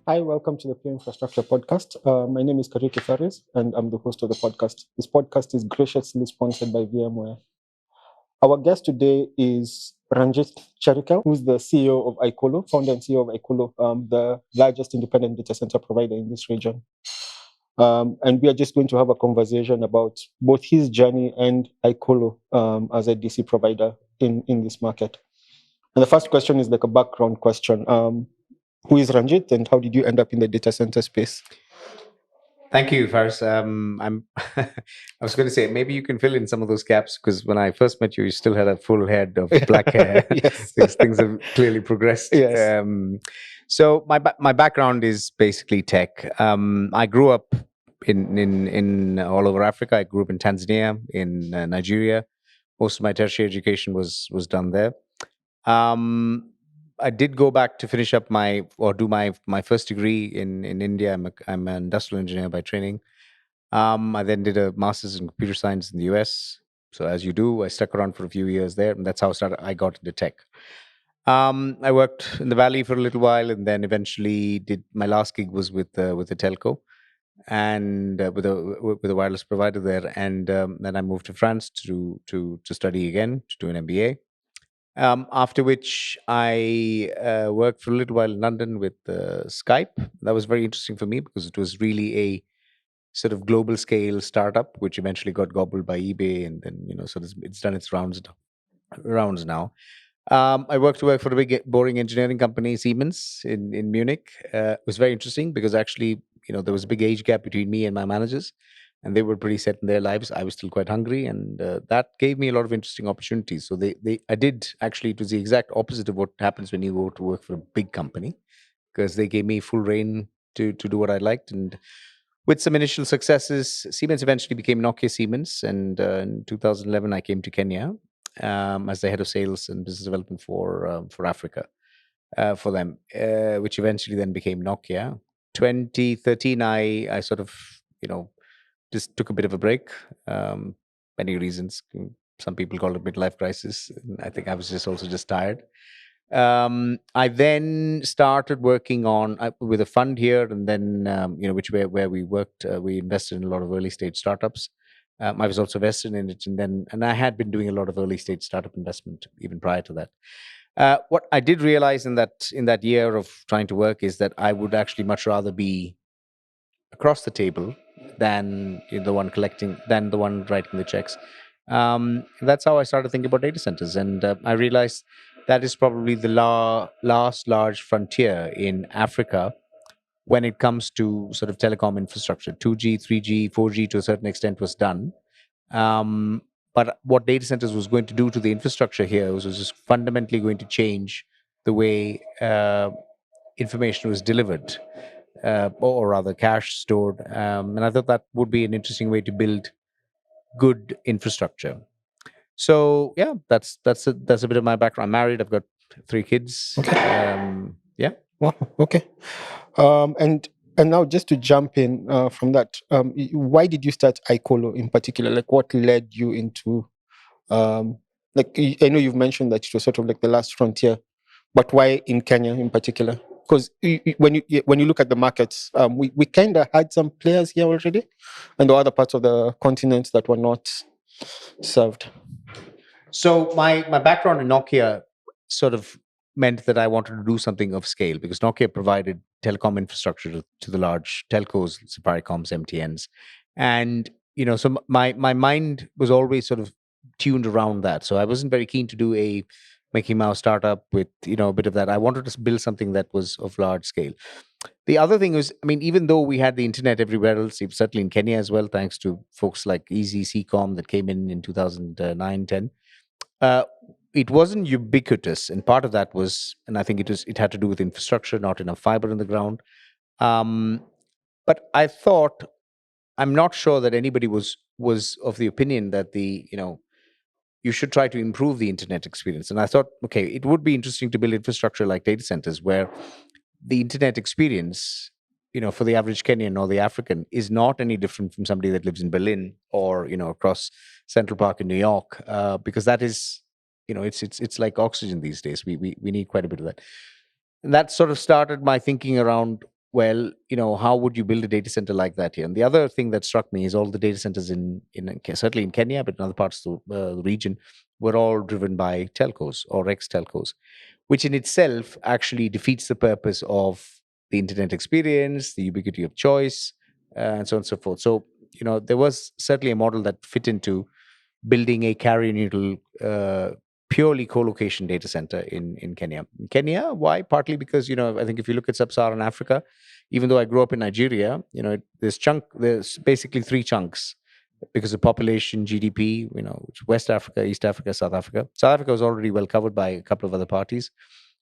Hi, welcome to the Pure Infrastructure Podcast. My name is Kariki Faris, and I'm the host of the podcast. This podcast is graciously sponsored by VMware. Our guest today is Ranjith Cherickel, who's the CEO of iColo, founder and CEO of iColo, the largest independent data center provider in this region. And we are just going to have a conversation about both his journey and iColo as a DC provider in this market. And the first question is like a background question. Who is Ranjit, and how did you end up in the data center space? Thank you, Faris. I'm. I was going to say maybe you can fill in some of those gaps because when I first met you, you still had a full head of black hair. Yes. Things have clearly progressed. Yes. So my background is basically tech. I grew up in all over Africa. I grew up in Tanzania, in Nigeria. Most of my tertiary education was done there. Um, I did go back to finish up do my first degree in India. I'm an industrial engineer by training. I then did a master's in computer science in the US. So as you do, I stuck around for a few years there, and that's how I got into tech. I worked in the Valley for a little while, and then eventually did my last gig was with a telco and with a wireless provider there, and then I moved to France to study again to do an MBA. After which I worked for a little while in London with Skype. That was very interesting for me because it was really a sort of global scale startup, which eventually got gobbled by eBay, and then so it's done its rounds now. I worked for a big boring engineering company, Siemens, in Munich. It was very interesting because actually, there was a big age gap between me and my managers, and they were pretty set in their lives. I was still quite hungry, and that gave me a lot of interesting opportunities. So I did actually. It was the exact opposite of what happens when you go to work for a big company, because they gave me full reign to do what I liked, and with some initial successes, Siemens eventually became Nokia Siemens, and in 2011 I came to Kenya as the head of sales and business development for Africa for them, which eventually then became Nokia. 2013, I sort of just took a bit of a break. Many reasons. Some people call it midlife crisis. I think I was just also just tired. I then started working on with a fund here, and then where we worked, we invested in a lot of early stage startups. I was also vested in it, and I had been doing a lot of early stage startup investment even prior to that. What I did realize in that year of trying to work is that I would actually much rather be across the table than the one writing the checks. That's how I started thinking about data centers, and I realized that is probably the last large frontier in Africa when it comes to sort of telecom infrastructure. 2G, 3G, 4G to a certain extent was done. But what data centers was going to do to the infrastructure here was just fundamentally going to change the way information was delivered, or rather cash stored. And I thought that would be an interesting way to build good infrastructure. So yeah, that's a bit of my background. I'm married. I've got 3 kids. Yeah. Wow. Okay. And now just to jump in from that, why did you start iColo in particular? Like, what led you into I know you've mentioned that it was sort of like the last frontier, but why in Kenya in particular? Because when you look at the markets, we kind of had some players here already, and the other parts of the continent that were not served. So my background in Nokia sort of meant that I wanted to do something of scale because Nokia provided telecom infrastructure to the large telcos, Safaricoms, MTNs, and so my mind was always sort of tuned around that. So I wasn't very keen to do a Mickey Mouse startup with a bit of that. I wanted to build something that was of large scale. The other thing was, I mean, even though we had the internet everywhere else, certainly in Kenya as well, thanks to folks like Easy Ccom that came in 2009, 10. Uh, it wasn't ubiquitous, and part of that was, and I think it had to do with infrastructure, not enough fiber in the ground. Um, but I thought, I'm not sure that anybody was of the opinion that you should try to improve the internet experience. And I thought, okay, it would be interesting to build infrastructure like data centers where the internet experience, for the average Kenyan or the African is not any different from somebody that lives in Berlin or, across Central Park in New York, because that is, it's like oxygen these days. We need quite a bit of that. And that sort of started my thinking around well, how would you build a data center like that here? And the other thing that struck me is all the data centers certainly in Kenya, but in other parts of the region, were all driven by telcos or ex-telcos, which in itself actually defeats the purpose of the internet experience, the ubiquity of choice, and so on and so forth. So, there was certainly a model that fit into building a carrier neutral, purely co-location data center in Kenya. Kenya, why? Partly because, I think if you look at Sub Saharan Africa, even though I grew up in Nigeria, there's basically three chunks because of population, GDP, West Africa, East Africa, South Africa. South Africa was already well covered by a couple of other parties.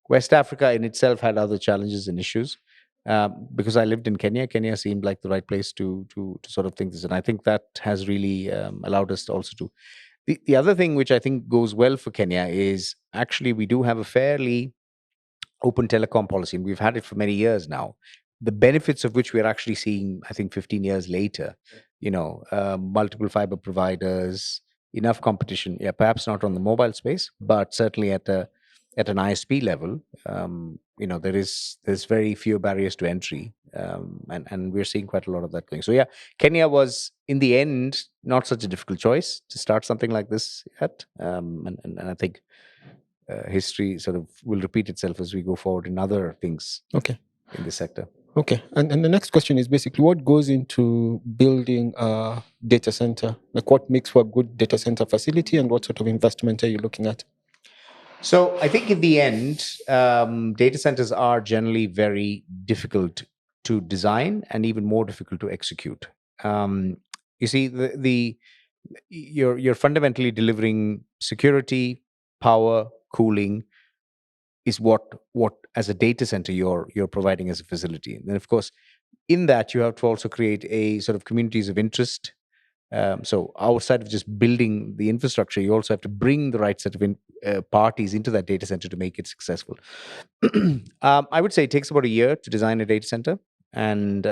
West Africa in itself had other challenges and issues. Because I lived in Kenya, Kenya seemed like the right place to sort of think this, and I think that has really allowed us to also to. The other thing which I think goes well for Kenya is actually we do have a fairly open telecom policy, and we've had it for many years now. The benefits of which we're actually seeing, I think, 15 years later. Multiple fiber providers, enough competition. Yeah, perhaps not on the mobile space, but certainly at an ISP level, there's very few barriers to entry, and we're seeing quite a lot of that going. So yeah, Kenya was in the end not such a difficult choice to start something like this at, and I think history sort of will repeat itself as we go forward in other things. Okay. In this sector. Okay, and the next question is basically what goes into building a data center? Like what makes for a good data center facility, and what sort of investment are you looking at? So I think in the end, data centers are generally very difficult to design and even more difficult to execute. You see, you're fundamentally delivering security, power, cooling is what as a data center you're providing as a facility. And then of course, in that you have to also create a sort of communities of interest. So outside of just building the infrastructure, you also have to bring the right set of parties into that data center to make it successful. I would say it takes about a year to design a data center. And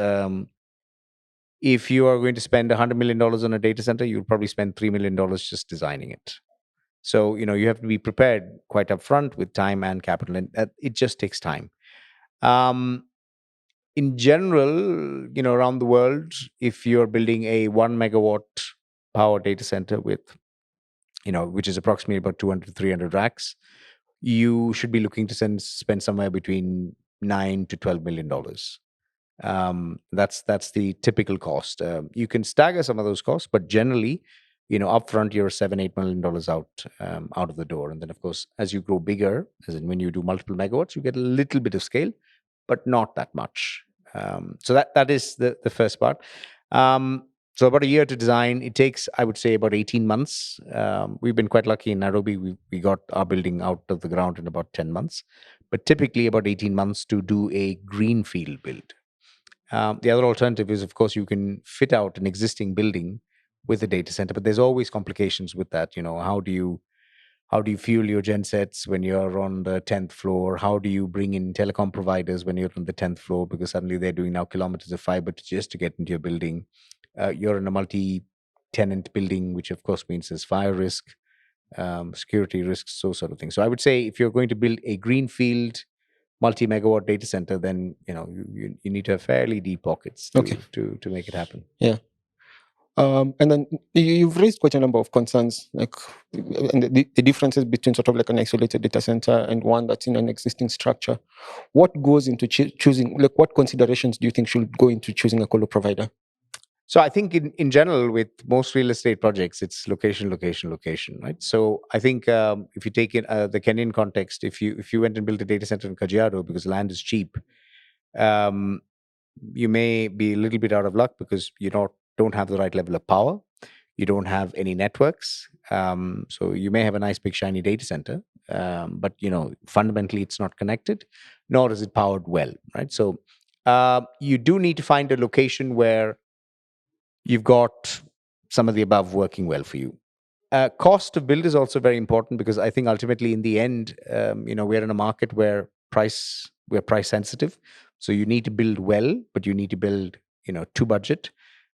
if you are going to spend $100 million on a data center, you'll probably spend $3 million just designing it. So, you have to be prepared quite upfront with time and capital, and it just takes time. In general, around the world, if you're building a 1 megawatt power data center with, which is approximately about 200 to 300 racks, you should be looking to spend somewhere between $9 to $12 million. That's the typical cost. You can stagger some of those costs, but generally, upfront you're $7-8 million out of the door, and then of course, as you grow bigger, as in when you do multiple megawatts, you get a little bit of scale, but not that much. So that is the first part. So about a year to design. It takes, I would say, about 18 months. We've been quite lucky in Nairobi. We got our building out of the ground in about 10 months, but typically about 18 months to do a greenfield build. The other alternative is, of course, you can fit out an existing building with a data center, but there's always complications with that. How do you fuel your gensets when you're on the 10th floor? How do you bring in telecom providers when you're on the 10th floor? Because suddenly they're doing now kilometers of fiber just to get into your building. You're in a multi-tenant building, which of course means there's fire risk, security risks, those sort of things. So I would say if you're going to build a greenfield multi-megawatt data center, then you need to have fairly deep pockets to make it happen. Yeah. And then you've raised quite a number of concerns, like and the differences between sort of like an isolated data center and one that's in an existing structure. What goes into choosing, like what considerations do you think should go into choosing a colo provider? So I think in general, with most real estate projects, it's location, right? So I think if you take in the Kenyan context, if you went and built a data center in Kajiado because land is cheap, you may be a little bit out of luck because you don't have the right level of power. You don't have any networks. So you may have a nice big shiny data center, but fundamentally it's not connected, nor is it powered well, right? So you do need to find a location where you've got some of the above working well for you. Cost of build is also very important because I think ultimately in the end, we're in a market where we're price sensitive. So you need to build well, but you need to build, to budget.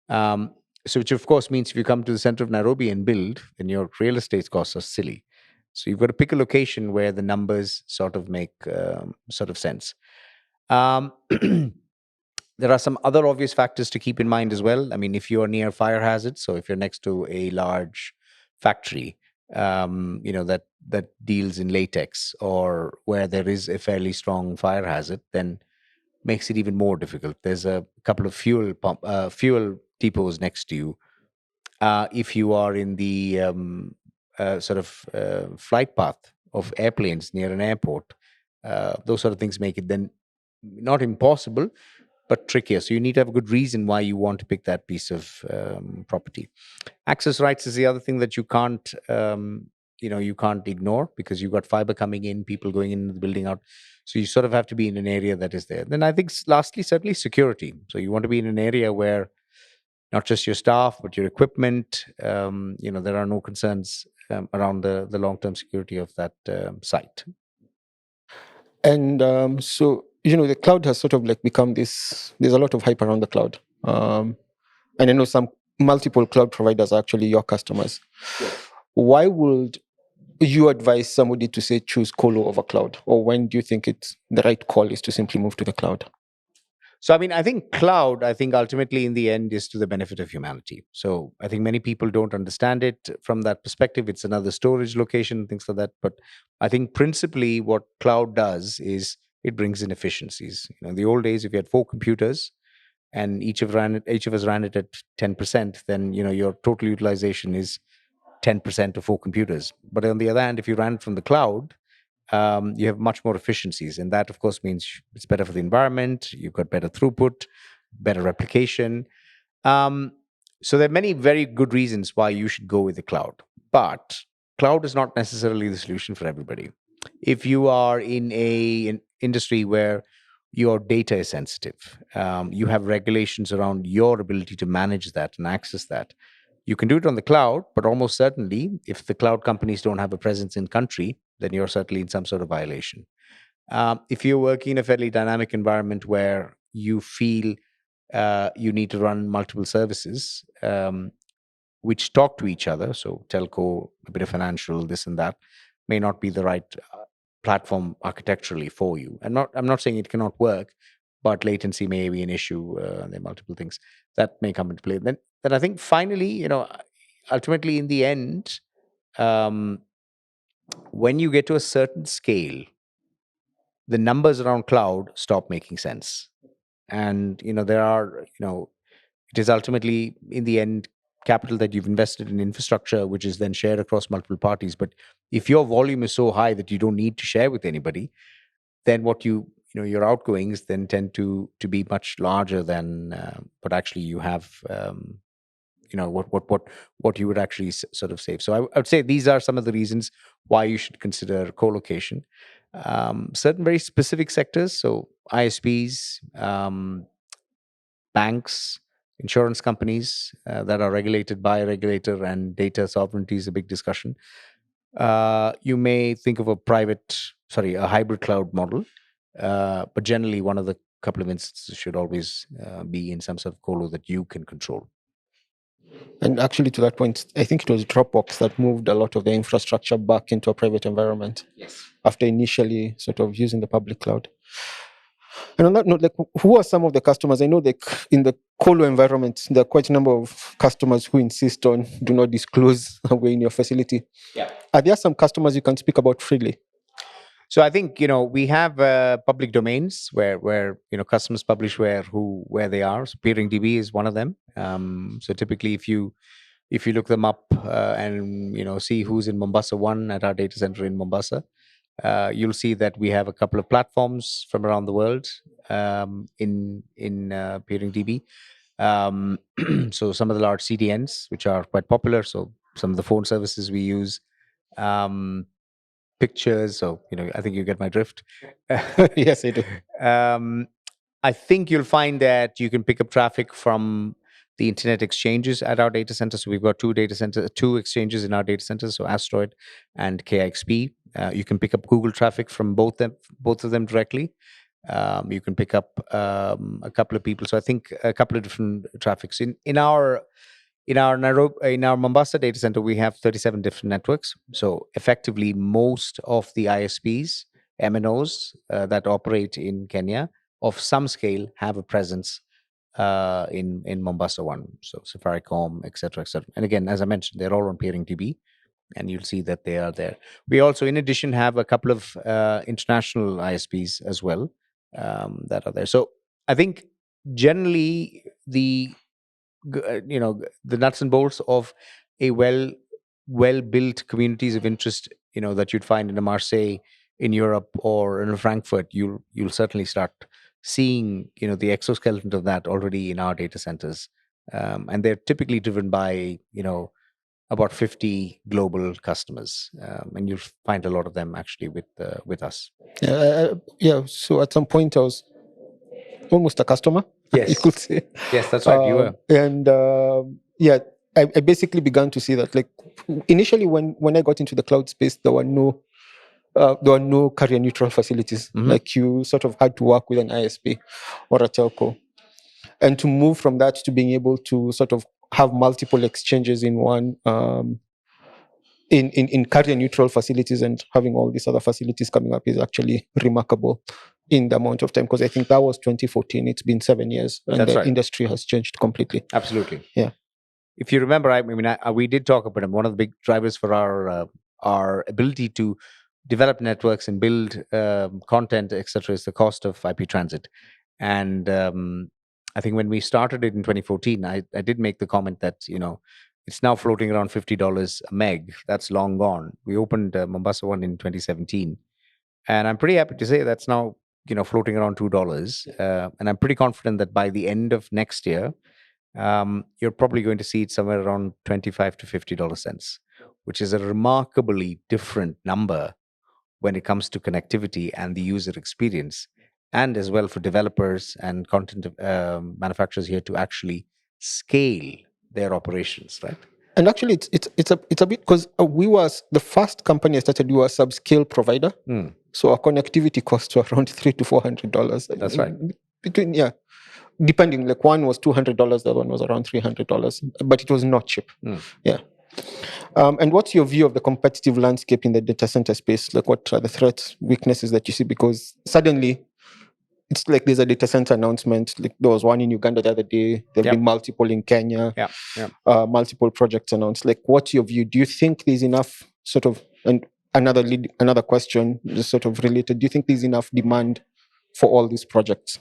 So which of course means if you come to the center of Nairobi and build, then your real estate costs are silly. So you've got to pick a location where the numbers sort of make sort of sense. There are some other obvious factors to keep in mind as well. I mean, if you are near fire hazards, so if you're next to a large factory, that deals in latex, or where there is a fairly strong fire hazard, then makes it even more difficult. There's a couple of fuel depots next to you. If you are in the flight path of airplanes near an airport, those sort of things make it then not impossible, but trickier. So you need to have a good reason why you want to pick that piece of property. Access rights is the other thing that you can't ignore, because you've got fiber coming in, people going in the building out. So you sort of have to be in an area that is there. Then I think lastly, certainly security. So you want to be in an area where not just your staff, but your equipment, there are no concerns around the long-term security of that site. And so, the cloud has sort of like become this, there's a lot of hype around the cloud. And I know some multiple cloud providers are actually your customers. Why would you advise somebody to say choose colo over cloud? Or when do you think it's the right call is to simply move to the cloud? So, I mean, I think cloud, ultimately in the end is to the benefit of humanity. So I think many people don't understand it from that perspective. It's another storage location, things like that. But I think principally what cloud does is it brings in efficiencies. In the old days, if you had 4 computers and each of us ran it at 10%, then, your total utilization is 10% of 4 computers. But on the other hand, if you ran it from the cloud, you have much more efficiencies. And that, of course, means it's better for the environment. You've got better throughput, better replication. So there are many very good reasons why you should go with the cloud. But cloud is not necessarily the solution for everybody. If you are in an industry where your data is sensitive, you have regulations around your ability to manage that and access that. You can do it on the cloud, but almost certainly, if the cloud companies don't have a presence in country, then you're certainly in some sort of violation. If you're working in a fairly dynamic environment where you feel you need to run multiple services which talk to each other, so telco, a bit of financial, this and that, may not be the right platform architecturally for you. I'm not saying it cannot work, but latency may be an issue. There are multiple things that may come into play. Then I think finally, ultimately in the end, when you get to a certain scale, the numbers around cloud stop making sense. And, it is ultimately in the end capital that you've invested in infrastructure, which is then shared across multiple parties. But if your volume is so high that you don't need to share with anybody, then your outgoings then tend to be much larger than what actually you have. What you would actually sort of save. So I would say these are some of the reasons why you should consider co-location. Certain very specific sectors, so ISPs, banks, insurance companies that are regulated by a regulator, and data sovereignty is a big discussion. You may think of a hybrid cloud model, but generally one of the couple of instances should always be in some sort of colo that you can control. And actually, to that point, I think it was Dropbox that moved a lot of the infrastructure back into a private environment. Yes. After initially sort of using the public cloud. And on that note, who are some of the customers? I know in the colo environment, there are quite a number of customers who insist on do not disclose we're in your facility. Yeah. Are there some customers you can speak about freely? So I think we have public domains where customers publish where they are. So PeeringDB is one of them. So typically, if you look them up and see who's in Mombasa 1 at our data center in Mombasa, you'll see that we have a couple of platforms from around the world in PeeringDB. So some of the large CDNs, which are quite popular. So some of the phone services we use. Pictures, so I think you get my drift. Yes, I do. I think you'll find that you can pick up traffic from the internet exchanges at our data center. So we've got two exchanges in our data center, so Asteroid and KXP. You can pick up Google traffic from both of them directly. You can pick up a couple of people. So I think a couple of different traffics in our Mombasa data center. We have 37 different networks. So effectively, most of the ISPs, MNOs that operate in Kenya of some scale have a presence in Mombasa one. So Safaricom, etc., etc. And again, as I mentioned, they're all on peering DB, and you'll see that they are there. We also, in addition, have a couple of international ISPs as well that are there. So I think generally the nuts and bolts of a well built communities of interest, that you'd find in a Marseille in Europe or in a Frankfurt, you'll certainly start seeing the exoskeleton of that already in our data centers, and they're typically driven by about 50 global customers, and you'll find a lot of them actually with us. Yeah. So at some point, I was almost a customer. Yes. You could say. Yes, that's right. You were. And yeah, I basically began to see that. Like initially, when I got into the cloud space, there were no carrier neutral facilities. Mhm. Like you sort of had to work with an ISP or a telco, and to move from that to being able to sort of have multiple exchanges in one. In carrier neutral facilities and having all these other facilities coming up is actually remarkable in the amount of time, because I think that was 2014. It's been 7 years, and That's the right. industry has changed completely. Absolutely. Yeah. If you remember, we did talk about it. One of the big drivers for our ability to develop networks and build content, etc., is the cost of IP transit. And I think when we started it in 2014, I did make the comment that it's now floating around $50 a meg. That's long gone. We opened Mombasa one in 2017, and I'm pretty happy to say that's now floating around $2. And I'm pretty confident that by the end of next year, you're probably going to see it somewhere around 25 to $50 cents, which is a remarkably different number when it comes to connectivity and the user experience, and as well for developers and content manufacturers here to actually scale their operations, right? And actually, it's a bit, because we was the first company I started. We were a subscale provider, so our connectivity costs were around $300 to $400. That's right. Depending, like one was $200, the other one was around $300, but it was not cheap. Yeah. And what's your view of the competitive landscape in the data center space? Like, what are the threats, weaknesses that you see? Because suddenly, it's like there's a data center announcement. Like there was one in Uganda the other day. There've Yep. been multiple in Kenya. Yeah. Multiple projects announced. Like, what's your view? Do you think there's enough sort of? And another question, just sort of related. Do you think there's enough demand for all these projects?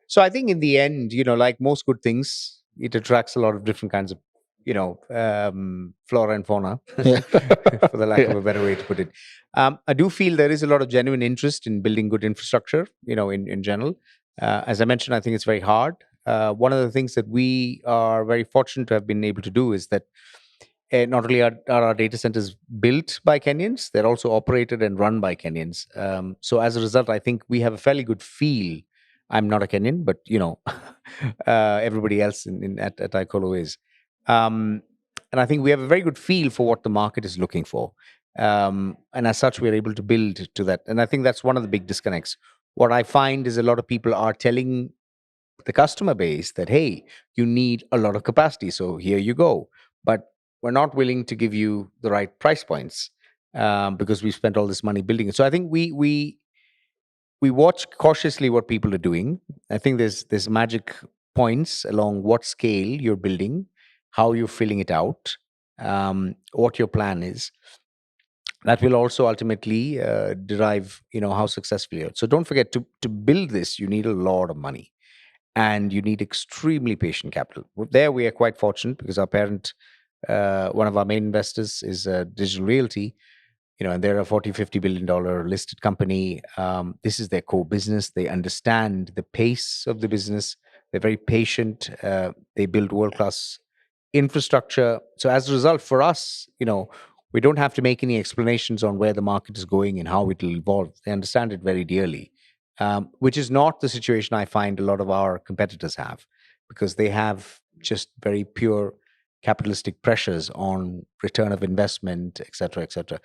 So I think in the end, like most good things, it attracts a lot of different kinds of, flora and fauna, Yeah. for the lack of a better way to put it. I do feel there is a lot of genuine interest in building good infrastructure, in general. As I mentioned, I think it's very hard. One of the things that we are very fortunate to have been able to do is that not only are our data centers built by Kenyans, they're also operated and run by Kenyans. So as a result, I think we have a fairly good feel. I'm not a Kenyan, but everybody else at iColo is. And I think we have a very good feel for what the market is looking for. And as such, we're able to build to that. And I think that's one of the big disconnects. What I find is a lot of people are telling the customer base that, hey, you need a lot of capacity, so here you go. But we're not willing to give you the right price points because we spent all this money building it. So I think we watch cautiously what people are doing. I think there's magic points along what scale you're building, how you're filling it out, what your plan is. That will also ultimately derive, how successful you are. So don't forget, to build this, you need a lot of money, and you need extremely patient capital. There, we are quite fortunate because our parent, one of our main investors, is Digital Realty. And they're a $40-50 billion listed company. This is their core business. They understand the pace of the business. They're very patient. They build world-class infrastructure. So as a result, for us, we don't have to make any explanations on where the market is going and how it will evolve. They understand it very dearly, which is not the situation I find a lot of our competitors have, because they have just very pure capitalistic pressures on return of investment, et cetera, et cetera.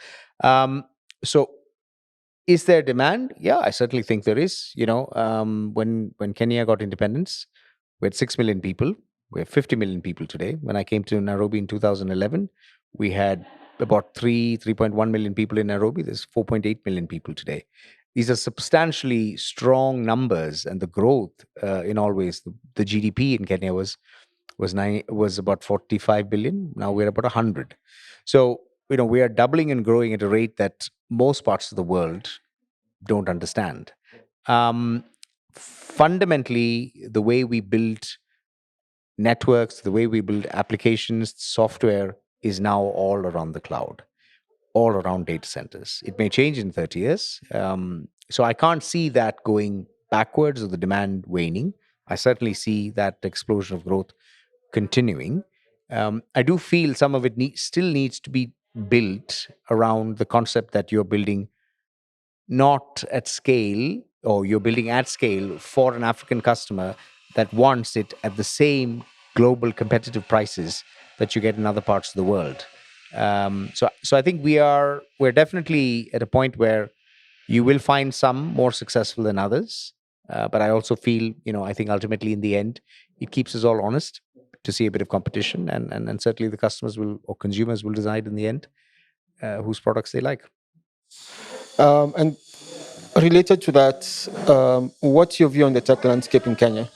So is there demand? Yeah, I certainly think there is. When Kenya got independence, we had 6 million people. We have 50 million people today. When I came to Nairobi in 2011, we had about 3.1 million people in Nairobi. There's 4.8 million people today. These are substantially strong numbers, and the growth in always the GDP in Kenya was about 45 billion. Now we're about 100. So we are doubling and growing at a rate that most parts of the world don't understand. Fundamentally, the way we build networks, the way we build applications, software is now all around the cloud, all around data centers. It may change in 30 years. So I can't see that going backwards or the demand waning. I certainly see that explosion of growth continuing. I do feel some of it still needs to be built around the concept that you're building not at scale, or you're building at scale for an African customer that wants it at the same global competitive prices that you get in other parts of the world. So I think we're definitely at a point where you will find some more successful than others. But I also feel, I think ultimately in the end, it keeps us all honest to see a bit of competition, and certainly the customers will, or consumers will, decide in the end whose products they like. And related to that, what's your view on the tech landscape in Kenya?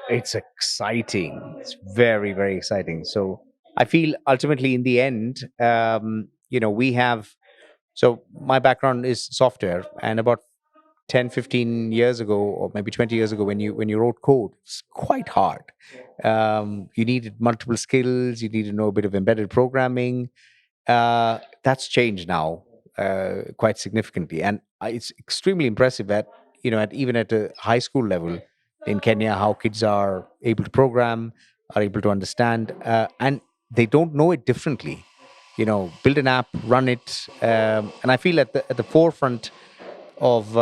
It's exciting. It's very, very exciting. So I feel ultimately in the end, we have. So my background is software, and about 10, 15 years ago, or maybe 20 years ago, when you wrote code, it's quite hard. You needed multiple skills. You need to know a bit of embedded programming. That's changed now quite significantly, and it's extremely impressive that even at a high school level in Kenya, how kids are able to program, are able to understand, and they don't know it differently. Build an app, run it, and I feel at the forefront of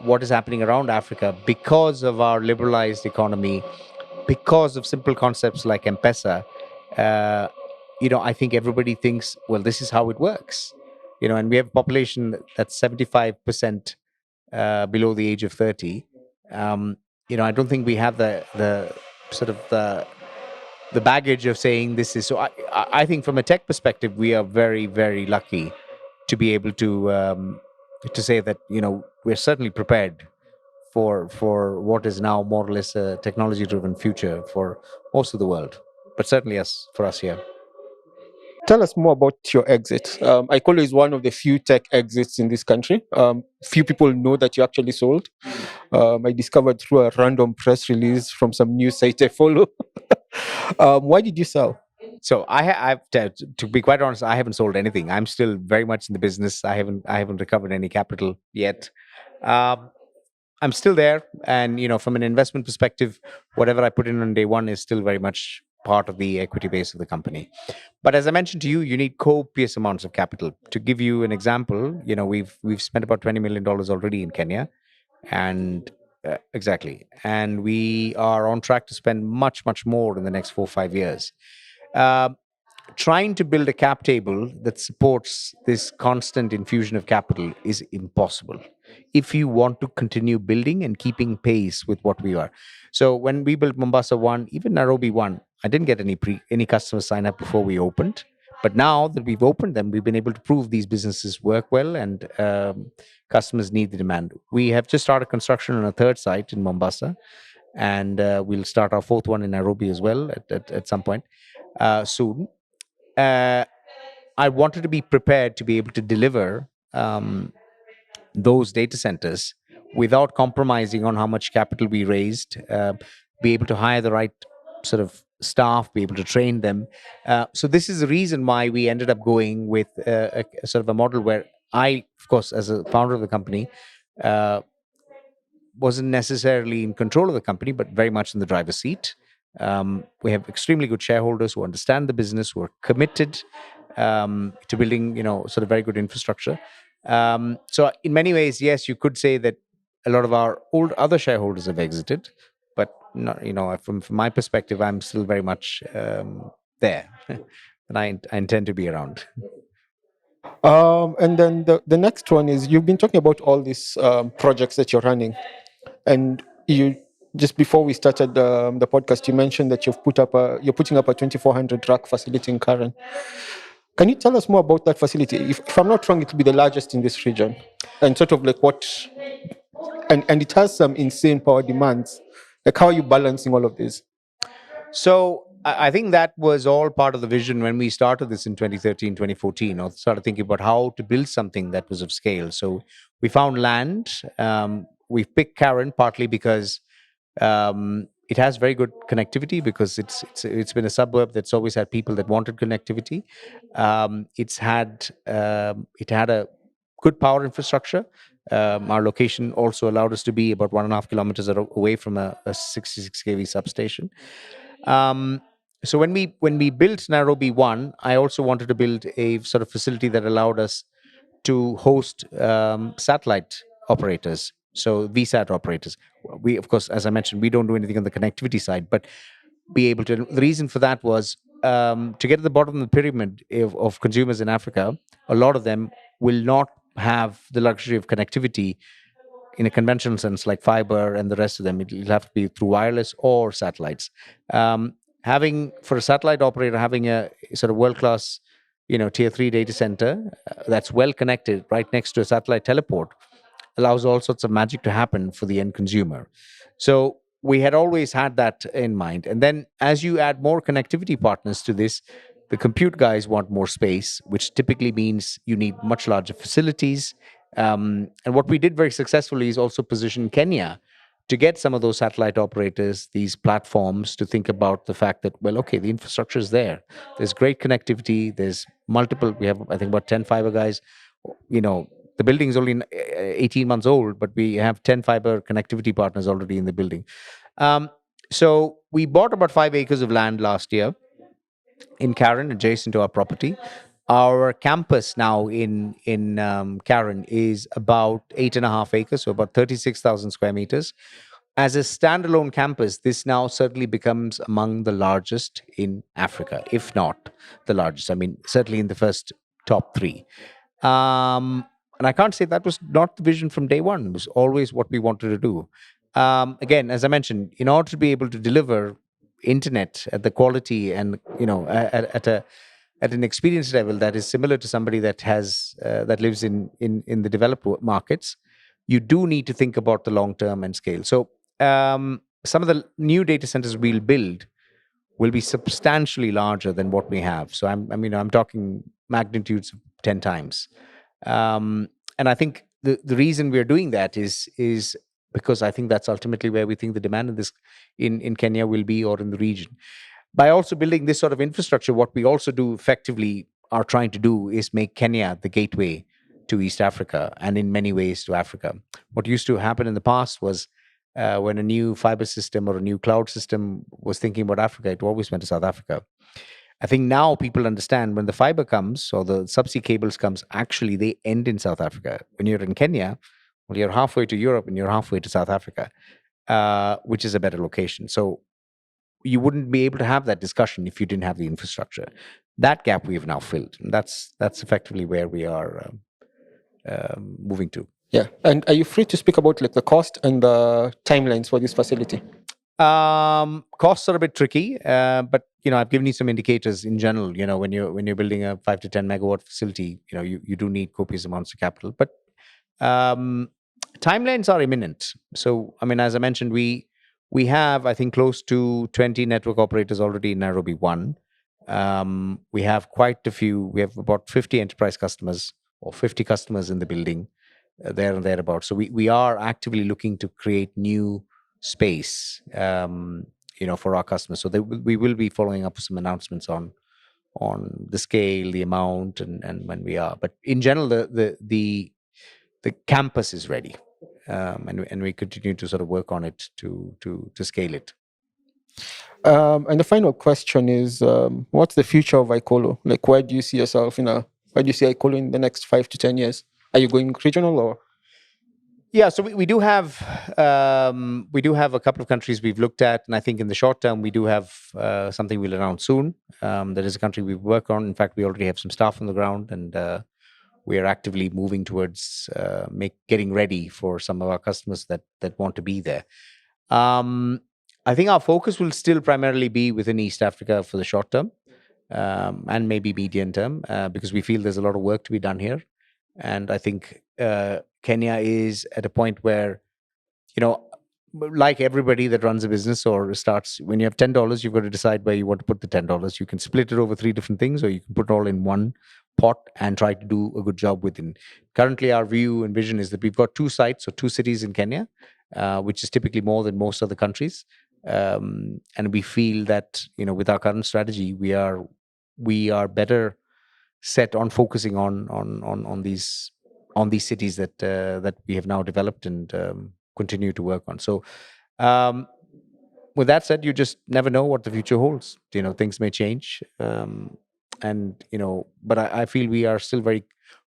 what is happening around Africa because of our liberalized economy, because of simple concepts like M-Pesa. Uh, I think everybody thinks, well, this is how it works. And we have a population that's 75% below the age of 30. I don't think we have the sort of the baggage of saying this is so. I think from a tech perspective, we are very, very lucky to be able to say that we're certainly prepared for what is now more or less a technology driven future for most of the world, but certainly for us here. Tell us more about your exit. iColo is one of the few tech exits in this country. Few people know that you actually sold. I discovered through a random press release from some news site I follow. Why did you sell? So I've to be quite honest, I haven't sold anything. I'm still very much in the business. I haven't recovered any capital yet. Um, I'm still there, and from an investment perspective, whatever I put in on day one is still very much part of the equity base of the company. But as I mentioned to you, you need copious amounts of capital. To give you an example, we've spent about $20 million already in Kenya, and exactly, and we are on track to spend much, much more in the next 4 or 5 years. Uh, Trying to build a cap table that supports this constant infusion of capital is impossible if you want to continue building and keeping pace with what we are. So when we built Mombasa 1, even Nairobi 1, I didn't get any customer sign up before we opened. But now that we've opened them, we've been able to prove these businesses work well, and customers need the demand. We have just started construction on a third site in Mombasa, and we'll start our fourth one in Nairobi as well at some point soon. uh, I wanted to be prepared to be able to deliver those data centers without compromising on how much capital we raised, be able to hire the right sort of staff, be able to train them. So this is the reason why we ended up going with a sort of a model where I, of course, as a founder of the company, uh, wasn't necessarily in control of the company, but very much in the driver's seat. We have extremely good shareholders who understand the business, who are committed to building, sort of very good infrastructure. So, in many ways, yes, you could say that a lot of our old other shareholders have exited, but not, from my perspective, I'm still very much there, and I intend to be around. And then the next one is you've been talking about all these projects that you're running, and you just before we started the podcast, you mentioned that you're putting up a 2400 rack facility in Karen. Can you tell us more about that facility? If I'm not wrong, it will be the largest in this region, and sort of like what, and it has some insane power demands. Like, how are you balancing all of this? So I think that was all part of the vision when we started this in 2013, 2014, or started thinking about how to build something that was of scale. So we found land. We picked Karen partly because it has very good connectivity because it's been a suburb that's always had people that wanted connectivity. It had a good power infrastructure. Our location also allowed us to be about 1.5 kilometers away from a 66 kV substation. So when we built Nairobi One, I also wanted to build a sort of facility that allowed us to host satellite operators, so VSAT operators. We, of course, as I mentioned, we don't do anything on the connectivity side, but be able to. The reason for that was to get to the bottom of the pyramid of consumers in Africa. A lot of them will not have the luxury of connectivity in a conventional sense, like fiber and the rest of them. It'll have to be through wireless or satellites. Having for a satellite operator, having a sort of world class, tier 3 data center that's well connected right next to a satellite teleport allows all sorts of magic to happen for the end consumer. So we had always had that in mind. And then as you add more connectivity partners to this, the compute guys want more space, which typically means you need much larger facilities. And what we did very successfully is also position Kenya to get some of those satellite operators, these platforms, to think about the fact that, well, okay, the infrastructure is there. There's great connectivity. There's multiple. We have, I think, about 10 fiber guys. The building is only 18 months old, but we have 10 fiber connectivity partners already in the building. So we bought about 5 acres of land last year in Karen, adjacent to our property. Our campus now in Karen is about 8.5 acres, so about 36,000 square meters. As a standalone campus, this now certainly becomes among the largest in Africa, if not the largest. I mean, certainly in the first top three. And I can't say that was not the vision from day one. It was always what we wanted to do. Again, as I mentioned, in order to be able to deliver internet at the quality and at an experience level that is similar to somebody that lives in the developed markets, you do need to think about the long term and scale. So some of the new data centers we'll build will be substantially larger than what we have. So I'm talking magnitudes of 10 times. And I think the reason we're doing that is because I think that's ultimately where we think the demand in Kenya will be, or in the region. By also building this sort of infrastructure, what we also do effectively are trying to do is make Kenya the gateway to East Africa, and in many ways to Africa. What used to happen in the past was when a new fiber system or a new cloud system was thinking about Africa, it always went to South Africa. I think now people understand when the fiber comes or the subsea cables comes, actually they end in South Africa. When you're in Kenya, well, you're halfway to Europe and you're halfway to South Africa, which is a better location. So you wouldn't be able to have that discussion if you didn't have the infrastructure. That gap we have now filled. And that's effectively where we are moving to. Yeah. And are you free to speak about like the cost and the timelines for this facility? Costs are a bit tricky, but I've given you some indicators in general. When you're building a 5 to 10 megawatt facility, you do need copious amounts of capital. But timelines are imminent. So as I mentioned, we have, I think, close to 20 network operators already in Nairobi One. We have quite a few. We have about 50 enterprise customers or 50 customers in the building, there and thereabouts. So we are actively looking to create new space, for our customers. So we will be following up with some announcements on the scale, the amount, and when we are. But in general, the campus is ready, and we continue to sort of work on it to scale it. And the final question is, what's the future of iColo? Like, where do you see yourself where do you see iColo in the next 5 to 10 years? Are you going regional or? Yeah, so we do have a couple of countries we've looked at, and I think in the short term we do have something we'll announce soon. There is a country we work on. In fact, we already have some staff on the ground, and we are actively moving towards getting ready for some of our customers that want to be there. I think our focus will still primarily be within East Africa for the short term. and maybe medium term, because we feel there's a lot of work to be done here. And I think Kenya is at a point where, you know, like everybody that runs a business or starts, when you have $10, you've got to decide where you want to put the $10. You can split it over three different things, or you can put it all in one pot and try to do a good job within. Currently, our view and vision is that we've got 2 sites or 2 cities in Kenya, which is typically more than most other countries. And we feel that, you know, with our current strategy, we are better set on focusing on these cities that we have now developed and continue to work on. So, with that said, you just never know what the future holds. You know, things may change, and you know, but I feel we are still very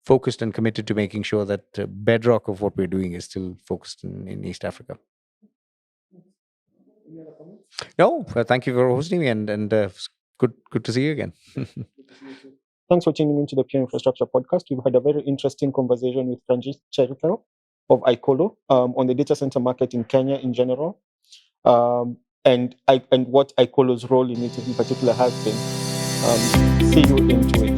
focused and committed to making sure that bedrock of what we're doing is still focused in East Africa. No, thank you for hosting me, and good to see you again. Thanks for tuning into the Pure Infrastructure Podcast. We've had a very interesting conversation with Ranjith Cherickel of iColo on the data center market in Kenya in general, and what iColo's role in it in particular has been. See you into it.